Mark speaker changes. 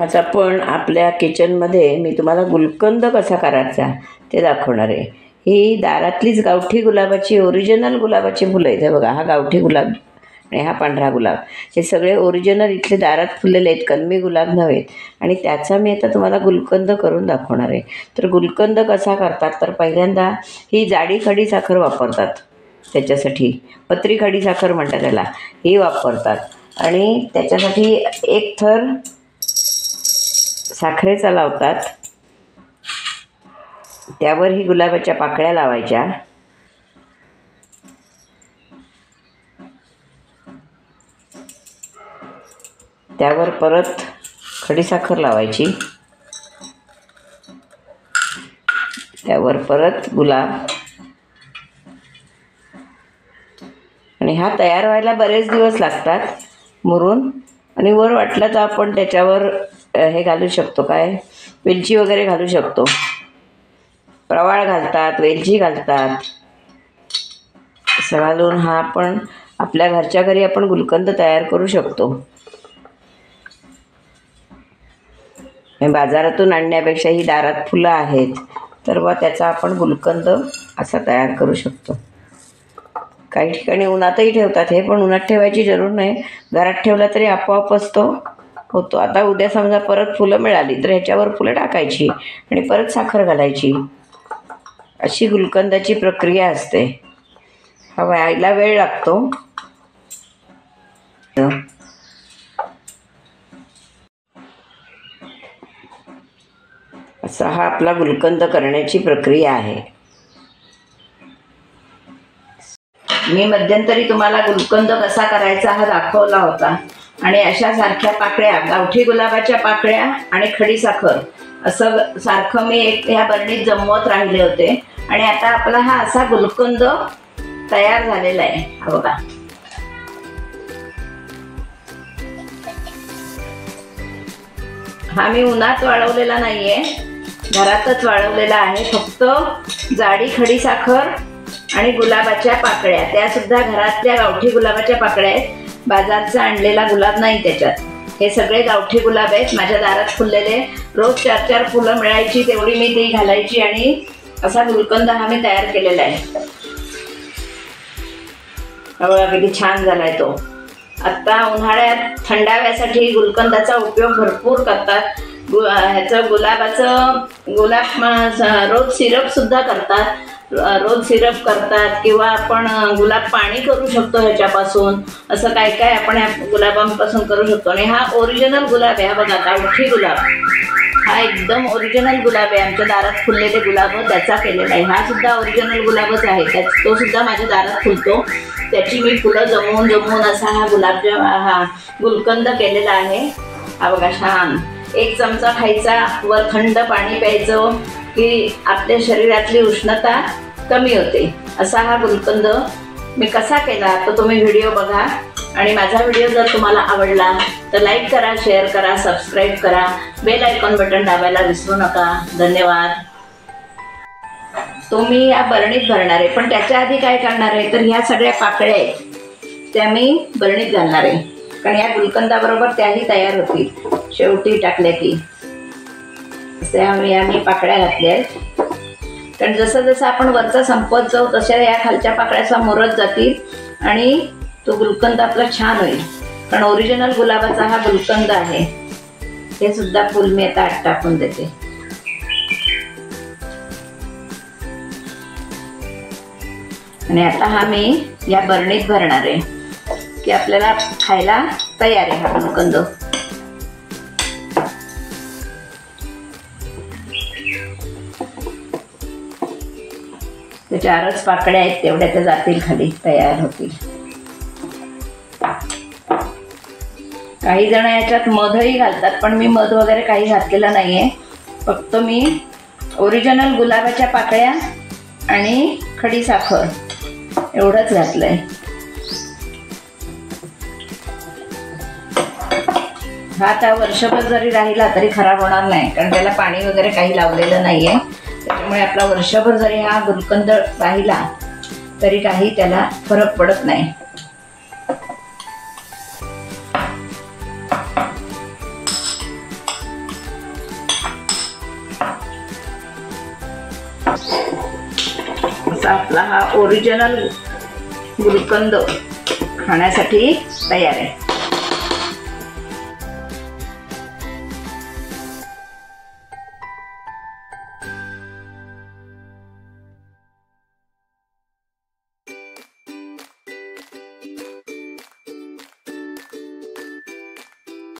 Speaker 1: आज आपण आपल्या किचनमध्ये मी तुम्हाला गुलकंद कसा करायचा ते दाखवणार आहे। ही दारातलीच गावठी गुलाबाची ओरिजिनल गुलाबाची फुलं आहेत। हे बघा, हा गावठी गुलाब आणि हा पांढरा गुलाब, हे सगळे ओरिजिनल इथले दारात फुललेले आहेत, कलमी गुलाब नव्हेत। आणि त्याचा मी आता तुम्हाला गुलकंद करून दाखवणार आहे। तर गुलकंद कसा करतात, तर पहिल्यांदा ही जाडी खडी साखर वापरतात, त्याच्यासाठी पत्री खडी साखर म्हणतात त्याला, ही वापरतात। आणि त्याच्यासाठी एक थर साखरेचा लावतात, त्यावर ही गुलाबाच्या पाकळ्या लावायच्या, त्यावर परत खडीसाखर लावायची, त्यावर परत गुलाब। आणि हा तयार व्हायला बरेच दिवस लागतात मुरून। आणि वर वाटलं तर आपण त्याच्यावर हे घालू शकतो, काय वेलची वगैरे घालू शकतो, प्रवाळ घालतात, वेलची घालतात, असं घालून हा आपण आपल्या घरच्या घरी आपण गुलकंद तयार करू शकतो। बाजारातून आणण्यापेक्षा ही दारात फुलं आहेत, तर बा त्याचा आपण गुलकंद असा तयार करू शकतो। काही ठिकाणी उन्हातही ठेवतात हे, पण उन्हात ठेवायची जरूर नाही, घरात ठेवला तरी आपोआपच तो होतो। आता उद्या समजा परत फुलं मिळाली तर ह्याच्यावर फुलं टाकायची आणि परत साखर घालायची, अशी गुलकंदाची प्रक्रिया असते। हा व्हायला वेळ लागतो। असा हा आपला गुलकंद करण्याची प्रक्रिया आहे। मी मध्यंतरी तुम्हाला गुलकंद कसा करायचा हा दाखवला होता। आणि अशा सारख्या पाकळ्या, गावठी गुलाबाच्या पाकळ्या आणि खडीसाखर असं सारखं मी एक ह्या बरणीत जमवत राहिले होते। आणि आता आपला हा असा गुलकंद तयार झालेला आहे। हा बघा, हा मी उन्हात वाळवलेला नाहीये, घरातच वाळवलेला आहे। फक्त जाडी खडीसाखर आणि गुलाबाच्या पाकळ्या, त्या सुद्धा घरातल्या गावठी गुलाबाच्या पाकळ्या आहेत, बाजारचा आणलेला गुलाब नाही त्याच्यात। हे सगळे गावठी गुलाब आहेत, माझ्या दारात फुललेले। रोज 4-4 फुलं मिळायची तेवढी मी ती घालायची आणि असा गुलकंद हा मी तयार केलेला आहे। बघा किती छान झालाय तो। आता उन्हाळ्यात थंडाव्यासाठी गुलकंदाचा उपयोग भरपूर करतात। ह्याचं गुलाब रोज सिरप सुद्धा करतात, रोज सिरप करतात, किंवा आपण गुलाब पाणी करू शकतो ह्याच्यापासून। असं काय काय आपण ह्या गुलाबांपासून करू शकतो। आणि हा ओरिजिनल गुलाब आहे, हा बघा गावठी गुलाब, हा एकदम ओरिजिनल गुलाब आहे। आमच्या दारात फुललेले गुलाब त्याचा केलेला आहे। हा सुद्धा ओरिजिनल गुलाबच आहे, तो सुद्धा माझ्या दारात फुलतो। त्याची मी फुलं जमवून असा हा गुलकंद केलेला आहे। हा बघा छान, 1 चमचा खायचा, वर थंड पाणी प्यायचं की आपल्या शरीरातली उष्णता कमी होते। असा हा गुलकंद मी कसा केला तर तुम्ही व्हिडिओ बघा। आणि माझा व्हिडिओ जर तुम्हाला आवडला तर लाईक करा, शेअर करा, सबस्क्राईब करा, बेल आयकॉन बटन दाबायला विसरू नका। धन्यवाद। तो मी या बरणीत भरणार आहे, पण त्याच्या आधी काय करणार आहे तर ह्या सगळ्या पाकळ्या आहेत त्या मी बरणीत घालणार आहे, कारण या गुलकंदाबरोबर त्याही तयार होतील शेवटी टाकल्या की। आम्ही पाकळ्या घातल्या आहेत, कारण जसं जसं आपण वरचा संपत जाऊ तशा या खालच्या पाकळ्या मुरत जातील आणि तो गुलकंद आपला छान होईल। कारण ओरिजिनल गुलाबाचा हा गुलकंद आहे। हे सुद्धा फुल मी आता आत टाकून देते। आणि आता हा मी या बरणीत भरणार आहे की आपल्याला खायला तयार आहे हा गुलकंद। त्या 4च पाकळ्या आहेत, तेवढ्या त्या जातील खाली, तयार होतील। काही जण याच्यात मधही घालतात, पण मी मध वगैरे काही घातलेलं नाहीये। फक्त मी ओरिजिनल गुलाबाच्या पाकळ्या आणि खडीसाखर एवढंच घातलंय। हा आता वर्षभर जरी राहिला तरी खराब होणार नाही, कारण त्याला पाणी वगैरे काही लावलेलं नाहीये। त्यामुळे आपला वर्षभर जरी हा गुलकंद राहिला तरी काही त्याला फरक पडत नाही। असा आपला हा ओरिजिनल गुलकंद खाण्यासाठी तयार आहे.